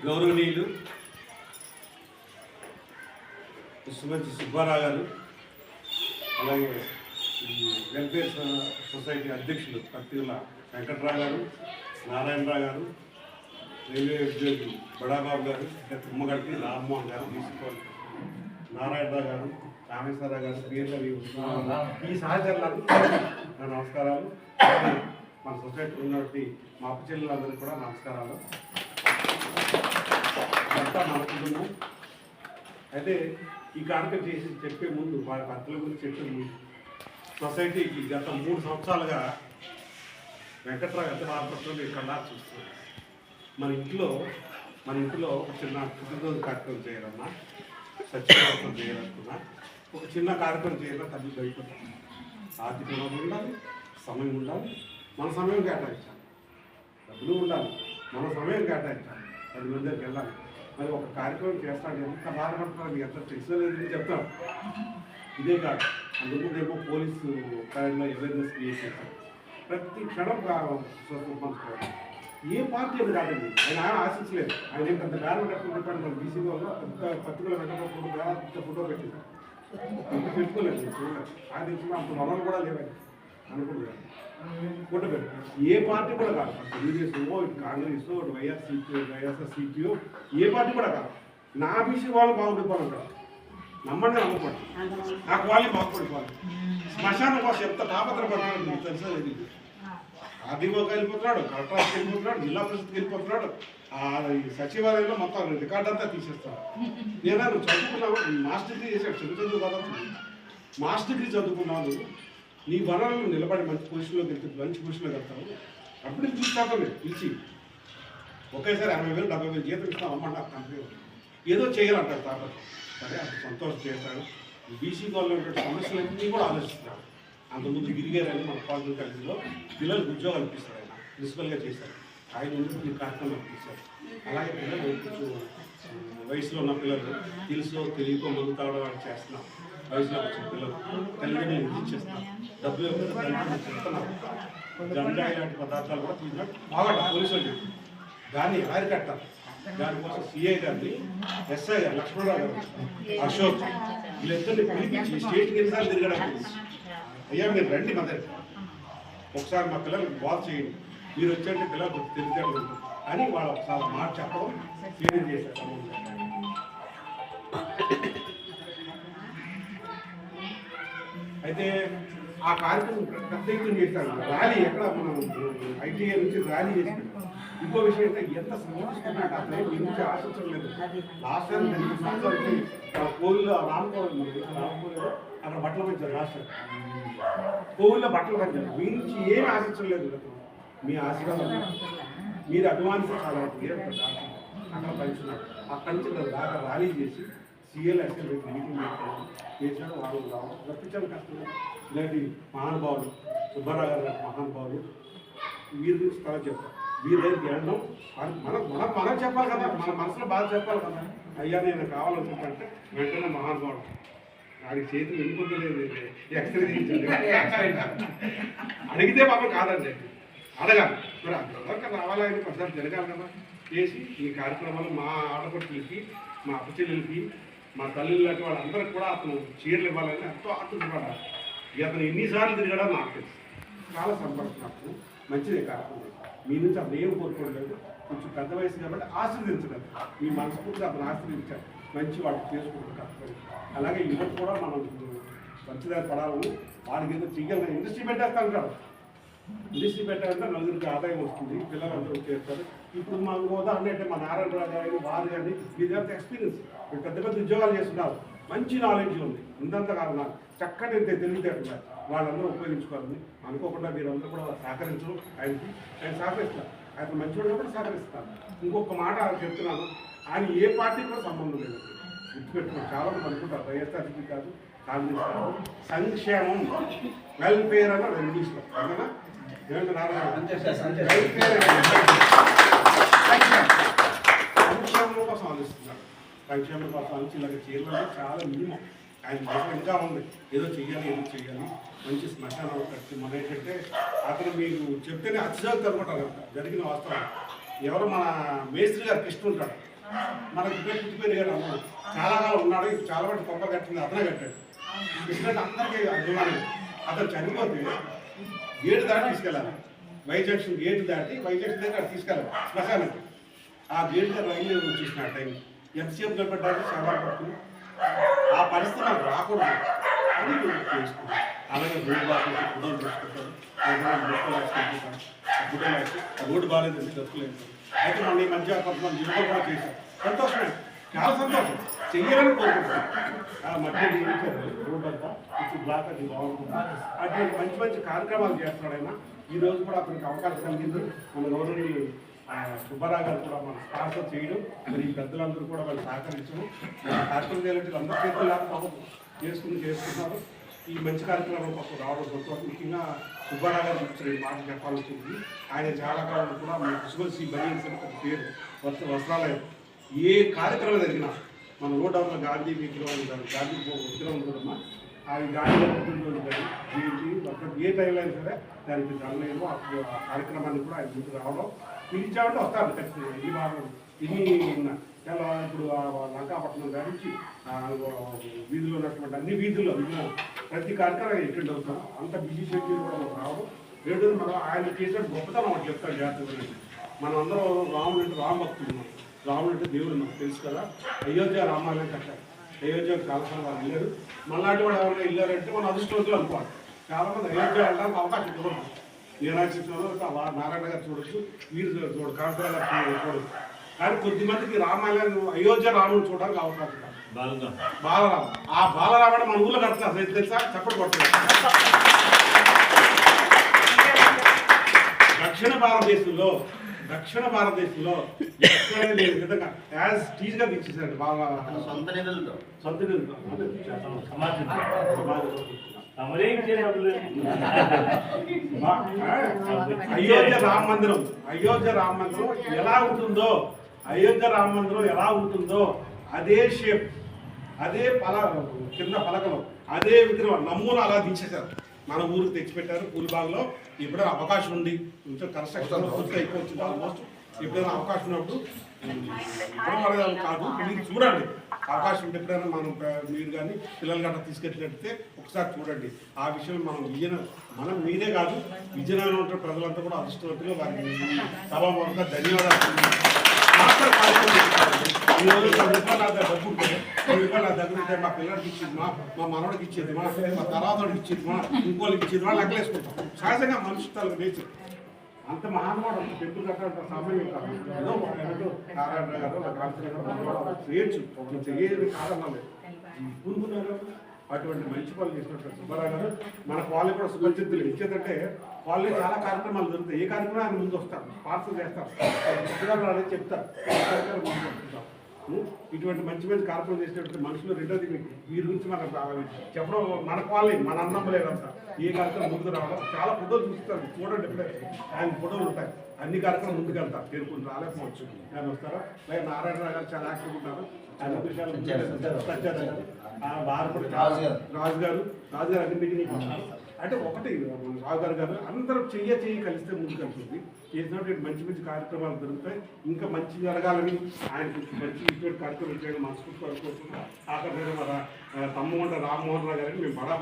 గౌరవనీయులు సుమంచి సుబ్బారావు గారు, అలాగే ఈ వెల్ఫేర్ సొసైటీ అధ్యక్షులు పత్తిల వెంకట్రావు గారు, నారాయణరావు గారు, రైల్వే ఉద్యోగి బడాబాబు గారు, తుమ్మగడ్డి రామ్మోహన్ గారు, తీసుకోవాలి నారాయణరావు గారు, రామేశ్వరరావు గారు, పిఎల్వి ఈ సహచరులకు నా నమస్కారాలు. మన సొసైటీలో ఉన్నటువంటి మా అప్పు చెల్లెలందరికీ కూడా నమస్కారాలు. అంతా మన కుటుంబం. అయితే ఈ కార్యక్రమం చేసి చెప్పే ముందు వారి భర్తల గురించి చెప్పే ముందు సొసైటీకి గత 3 సంవత్సరాలుగా వెంకట్రావు ఎంత బాధపడుతుందో ఇక్కడ చూస్తున్నాం. మన ఇంట్లో ఒక చిన్న పుట్టినరోజు కార్యక్రమం చేయాలన్నా, సత్యనారాయణ చేయాలనుకున్నా, ఒక చిన్న కార్యక్రమం చేయాలన్నా తల్లి భయపడతాం. ఆర్థిక వనరులు ఉండాలి, సమయం ఉండాలి, మన సమయం కేటాయించాలి, డబ్బులు ఉండాలి, మన సమయం కేటాయించాలి, 10 మంది దగ్గరికి వెళ్ళాలి. మరి ఒక కార్యక్రమం చేస్తాడు, ఎంత బాధపడతారు, మీకు ఎంత టెన్షన్ లేదని చెప్తాం. ఇదే కాదు, అందుకుంటేమో పోలీసు కార్యంలో అవేర్నెస్ క్రియేట్ చేస్తాం. ప్రతి క్షణం పంచుకోవాలి. ఏ పార్టీ అని కాదండి, ఆయన ఆశించలేదు. ఆయన ఏంటంత బ్యానర్ కట్టుకుని మన బీసీ వాళ్ళు పెద్ద పత్రికలు పెట్టకపోతే ఫోటో పెట్టింది పెట్టుకోలేదు. ఆ దేశంలో అంత వనరులు కూడా లేవండి అనుకుంటున్నాను. ఫోటో పెట్టు ఏ పార్టీ కూడా కాదు, తెలుగుదేశమో ఇటు కాంగ్రెస్ ఇటు వైఎస్ఆర్సీపీఓ ఏ పార్టీ కూడా కాదు. నా బీసీ వాళ్ళు బాగుపడిపోవాలి, నమ్మండి నమ్మకూడదు, నాకు వాళ్ళే బాగుపడిపోవాలి. శ్మశానం కోసం ఎంత తాపత్రపడుతున్నాడు మీకు తెలుసా? ఆర్డీఓకి వెళ్ళిపోతున్నాడు, కలెక్టర్ ఆఫీస్కి వెళ్ళిపోతున్నాడు, జిల్లా పరిషత్కి వెళ్ళిపోతున్నాడు, సచివాలయంలో మొత్తం రికార్డ్ అంతా తీసేస్తాడు. లేదా నువ్వు చదువుకున్నావు, మాస్టర్ డిగ్రీ చేశాడు, చదువు కదా, మాస్టర్ డిగ్రీ చదువుకున్నావు, నీ వనరులు నిలబడి మంచి పొజిషన్లోకి వెళ్తుంది, మంచి పొజిషన్లోకి వెళ్తావు. అప్పుడు చూస్తాను పిలిచి ఒకేసారి 50,000 70,000 జీతం ఇస్తాం అమ్మంటారు. కంపెనీ ఏదో చేయాలంటారు కాబట్టి సరే అది సంతోషం చేస్తాడు. బీసీ కాలంలో ఉన్నటువంటి సమస్యలన్నీ కూడా ఆలోచిస్తాడు. అంతకుముందు గిరిగారని మన పాలిటీ కాలేజీలో పిల్లలకు ఉద్యోగాలు ఇప్పిస్తాడు. ఆయన ప్రిన్సిపల్గా చేశారు. ఆయన ఈ కార్యక్రమం ఇప్పిస్తారు. అలాగే పిల్లలు వయసులో ఉన్న పిల్లలు తెలుసో తెలియకో ముందు తాగడం చేస్తున్నాం. వయసులో వచ్చిన పిల్లలు తల్లిదండ్రులు ఇచ్చేస్తున్నాం. డబ్బులు తల్లిదండ్రులు చెప్తున్నారు. గంజాయి లాంటి పదార్థాలు కూడా తీసుకున్నాడు. బాగా పోలీసులు దాన్ని అరికట్టాలి. దానికోసం సిఐ గారిని, ఎస్ఐ గారు, లక్ష్మణరావు గారు, అశోక్ వీళ్ళిద్దరిని పిలిపించి స్టేట్కి ఎన్నిసార్లు తిరగడానికి, అయ్యా మీరు రండి మా దగ్గర ఒకసారి మా పిల్లలకు బాల్ చేయండి, మీరు వచ్చేంటే పిల్లలకు తెలియదు అని వాళ్ళు ఒకసారి మాట చెప్పడం క్లియర్ చేశారు. అయితే ఆ కార్యక్రమం పెద్ద ఎత్తున చేశారు. ర్యాలీ ఎక్కడ మనం ఐటీఐ నుంచి ర్యాలీ చేశారు. ఇంకో విషయం అయితే ఎంత సమర్పిస్తున్నాడు అతనే మీ నుంచి ఆశించడం లేదు. లాస్ట్ టైం 2 సంవత్సరాలు కోవిల్లో రామకోవిలో అక్కడ బట్టలు పెంచారు. లాస్ట్ టైం కోవిల్లో బట్టలు పెంచారు. మీ నుంచి ఏమి ఆశించడం లేదు. మీ ఆశీర్వాదం మీరు అభిమానిస్తే చాలా అక్కడ పంచున్నారు. అక్కడి నుంచి దాకా ర్యాలీ చేసి సీఎల్ అసెంబ్లీ మీటింగ్ చేశాడు. వాళ్ళు రావడం రప్పించాలి కష్టం. ఇలాంటి మహానుభావులు సుబ్బారావు గారు మహానుభావులు వీరి గురించి చాలా చెప్పారు. వీరి దగ్గరికి వెళ్ళడం మనం చెప్పాలి కదా, మన మనసులో బాగా చెప్పాలి కదా. అయ్యా నేను కావాలనుకుంటే వెంటనే మహానుభావుడు వాడికి చేతులు వెళ్ళిపోతలేదు, అడిగితే పాపం కాదండి, అడగాలి. మరి అందరికీ రావాలని ఒకసారి జరగాలి కదా. చేసి ఈ కార్యక్రమాలు మా ఆడపడుతులకి, మా అప్పచెల్లెలకి, మా తల్లిళ్ళకి వాళ్ళందరికీ కూడా అతను చీరలు ఇవ్వాలని ఎంతో ఆశించబడాలి. అతను ఎన్నిసార్లు తిరగడం నాకు తెలుసు. చాలా సంపర్కించినప్పుడు మంచిదే కార్యక్రమం. మీ నుంచి అతను ఏం కోరుకోలేదు. కొంచెం పెద్ద వయసు కాబట్టి ఆశీర్వదించడం, మీ మనస్ఫూర్తిగా అతను ఆశీర్వదించాడు. మంచి వాళ్ళకి చేసుకుంటారు కార్యక్రమం. అలాగే యువత కూడా మనం మంచిదారి పడాలని వాడికి ఏదో చెయ్యాలని ఇండస్ట్రీ పెట్టేస్తాను కదా. ఇండస్ట్రీ పెట్టాలంటే నలుగురికి ఆదాయం వస్తుంది, పిల్లలందరూ చేస్తారు. ఇప్పుడు మా ఉదాహరణ అంటే మా నారాయణరావు గారు వారు కానీ మీ దగ్గర ఎక్స్పీరియన్స్ పెద్ద పెద్ద ఉద్యోగాలు చేస్తున్నారు. మంచి నాలెడ్జ్ ఉంది. ఇంతంత కాదు చక్కటి తెలివితేటలు వాళ్ళందరూ ఉపయోగించుకోవాలని అనుకోకుండా మీరందరూ కూడా సహకరించడం. ఆయన సహకరిస్తారు. ఆయన మంచివాడు కూడా సహకరిస్తారు. ఇంకొక మాట చెప్తున్నాను, ఆయన ఏ పార్టీకి కూడా సంబంధం లేదు. గుర్తుపెట్టుకున్నారు. చాలా మంది అనుకుంటారు వైఎస్ఆర్సీపీ కాదు, కాంగ్రెస్ కాదు, సంక్షేమం వెల్ఫేర్ అన్న ఇంగ్లీష్లో అవునా సంక్షేమం కోసం ఆలోచిస్తున్నారు. సంక్షేమం కోసం ఆలోచించి ఇలాగ చేయాలంటే చాలా మినిమం. ఆయన కోసం ఇంకా ఉంది, ఏదో చెయ్యాలి మంచి శ్మశానం కట్టి. మన ఏంటంటే అతను మీకు చెప్తేనే అతిశయోక్తి అనుకుంటారు జరిగిన వాస్తవం. ఎవరు మన మేస్త్రి గారు కృష్ణ ఉంటాడు, మనకి పుట్టిపోయి గారు అన్నాడు చాలా కాలం ఉన్నాడు, చాలా మంది కొంప కట్టింది అతనే కట్టాడు. ఎందుకంటే అందరికీ అభిమానం. అతను చనిపోతే గేటు దాటి తీసుకెళ్ళాలి, వై జంక్షన్ గేటు దాటి వై జంక్షన్ దగ్గర తీసుకెళ్ళాలి శ్మశానానికి. ఆ గేటు దగ్గర రైలు వచ్చేసిన ఆ టైం ఎంతసేపు నిలబడ్డానికి శవాలు పట్టుకుని ఆ పరిస్థితి నాకు రాకూడదు అని చేసుకున్నాను. అలాగే రోడ్డు బాగా గుడ్డలు తీసుకుంటారు, గుడ్డలు వేసి రోడ్డు బాగాలేదండి దొరకలేదు. అయితే మన ఈ మధ్య కొంతమంది యువకులు కూడా చేశారు, సంతోషమే, చాలా సంతోషం, చెయ్యాలని కోరుకుంటున్నాను. మధ్య రోడ్డు అంతా ఇప్పుడు బ్లాక్ అది బాగుంటుంది. అటువంటి మంచి మంచి కార్యక్రమాలు చేస్తున్నాడు ఆయన. ఈ రోజు కూడా అతనికి అవకాశం కలిగింది. మన గవర్నమెంట్ సుబ్బారావు గారు కూడా మన స్పాన్సర్ చేయడం, మరి ఈ పెద్దలందరూ కూడా వాళ్ళు సహకరించడం, కార్యక్రమం చేయాలంటే అందరూ చేతులు లేకపోతే చేసుకున్నారు. ఈ మంచి కార్యక్రమం కోసం రావడం సంతోషం. ముఖ్యంగా సుబ్బారావు గారు గురించి మాట చెప్పాల్సి వచ్చింది. ఆయన చాలా కాలం కూడా మన కుసుమల్సి బనియన్స్ అని ఒక పేరు, వస్త్రాలయం. ఏ కార్యక్రమం జరిగినా మన రోడ్ అవుతున్న గాంధీ విగ్రహం కానీ, గాంధీ విగ్రహం ఉంటుందమ్మా, అది గాంధీ పుట్టినరోజు కానీ జీవించి ఏ టైంలో అయినా సరే దానికి జరగలేదు. అప్పుడు ఆ కార్యక్రమాన్ని కూడా ఆయన ముందు రావడం, పిలిచామంటే వస్తారు ఖచ్చితంగా. ఈ వారం ఇన్ని చాలా ఇప్పుడు లంకాపట్నం గారించి వీధులు ఉన్నటువంటి అన్ని వీధుల్లో ప్రతి కార్యక్రమం ఎక్కడ అవుతాం. అంత బిజీ షెడ్యూల్ కూడా మనకు రావడం. రెండోది మనం ఆయన చేసిన గొప్పతనం ఒకటి చెప్తాను జాగ్రత్తగా. మనం అందరం రాముడు అంటే రామ భక్తులు ఉన్నాం, రాముడు అంటే దేవుడు మనకు తెలుసు కదా. అయోధ్య రామాలయం కట్టారు, అయోధ్యకు చాలాసార్లు వాళ్ళు వెళ్ళారు. మళ్ళాంటి కూడా ఎవరైనా వెళ్ళారంటే మన అదృష్టవంతులు అనుకోవాలి. చాలామంది అయోధ్య వెళ్ళడానికి అవకాశం ఇవ్వడం. మీనాక్షిలో నారాయణ గారు చూడొచ్చు, వీరు చూడ కాంతరావు గారు చూడొచ్చు. కానీ కొద్దిమందికి రామాలయం అయోధ్య రాముడు చూడడానికి అవకాశం కాదు. బాలరామ, ఆ బాలరాముడు మన ఊళ్ళో కడుతున్నారు తెలుసా, చప్పటి కొడుతున్నారు. దక్షిణ భారతదేశంలో లేని విధంగా యాజ్ టీజ్గా ఇచ్చేసారండి. బాగా సొంత నిధులతో అయోధ్య రామ మందిరం ఎలా ఉంటుందో అదే షేప్, అదే కింద పలకలు, అదే విగ్రహం నమూనా అలా దించేశారు. మన ఊరికి తెచ్చిపెట్టారు. పూలిబాగ్లో ఎప్పుడైనా అవకాశం ఉంది, కొంచెం కన్స్ట్రక్షన్ పూర్తి అయిపోతుంది ఆల్మోస్ట్. ఎప్పుడైనా అవకాశం ఉన్నప్పుడు కాదు, మీరు చూడండి. అవకాశం ఉంటే ఎప్పుడైనా మీరు కానీ పిల్లలు గట్రా తీసుకెళ్ళినట్టే ఒకసారి చూడండి. ఆ విషయం మనం మీరే కాదు, విజయనగరం ఉంటే ప్రజలంతా కూడా అదృష్టవంతులు. వారికి సభాపూర్వకంగా ధన్యవాదాలు. ఈరోజు 10 రూపాయలు నా డబ్బు ఉంటే 10 రూపాయలు నా దగ్గర ఉంటే మా పిల్లడికి ఇచ్చేది, మా మనవడికి ఇచ్చేది, మా తర్వాతకి ఇచ్చేది, ఇంకోళ్ళకి ఇచ్చేది, వాళ్ళు లెక్కలేసుకుంటాం. సహజంగా మనిషి తలకు నేచర్. అంత మహానుభావుడు, అంత టెంపుల్ కట్టాలంటే సమయం కాదు. ఏదో నారాయణ గారు చేయొచ్చు, చెయ్యేది కాదన్నా లేదు. కూరుకున్నారు. అటువంటి మంచి పనులు చేసినట్టు సుబ్బారావు గారు మన కాలనీ కూడా సుపరిచితులు. ఇచ్చేదంటే కాలనీ చాలా కార్యక్రమాలు జరుగుతాయి. ఏ కార్యక్రమం ఆయన ముందు వస్తారు, పార్సల్ చేస్తారు, పుస్తకాలు అనేది చెప్తారు, ముందు వస్తుంటారు. ఇటువంటి మంచి మంచి కార్యక్రమం చేసినటువంటి మనుషులు. రెండోది వీరి గురించి మనకు చెప్పడం, మన కాలనీ మన అన్నం లేదంతా ఏ కార్యక్రమం ముందుకు రావడం. చాలా ఫోటోలు చూస్తారు, చూడండి. ఎప్పుడే ఆయన ఫోటోలు ఉంటాయి. అన్ని కార్యక్రమం ముందుకు వెళ్తారు. పేరుకుంటూ రాలేకపోవచ్చు ఆయన వస్తారా. లేదా నారాయణ గారు చాలా యాక్టివ్ ఉంటారు. అన్ని విషయాలు రాజు గారు అన్ని మీటింగ్ అంటే ఒకటి రావు గారు అందరూ చెయ్యి కలిస్తే ముందుకు వెళ్తుంది. చేసినటువంటి మంచి మంచి కార్యక్రమాలు జరుగుతాయి. ఇంకా మంచి జరగాలని ఆయన మంచి ఇటువంటి కార్యక్రమాలు చేయడం మనస్ఫూర్తిగా అనుకుంటున్నాం. ఆఖరి తమ్ముడు రామ్మోహన్ రావు గారిని మేము బడా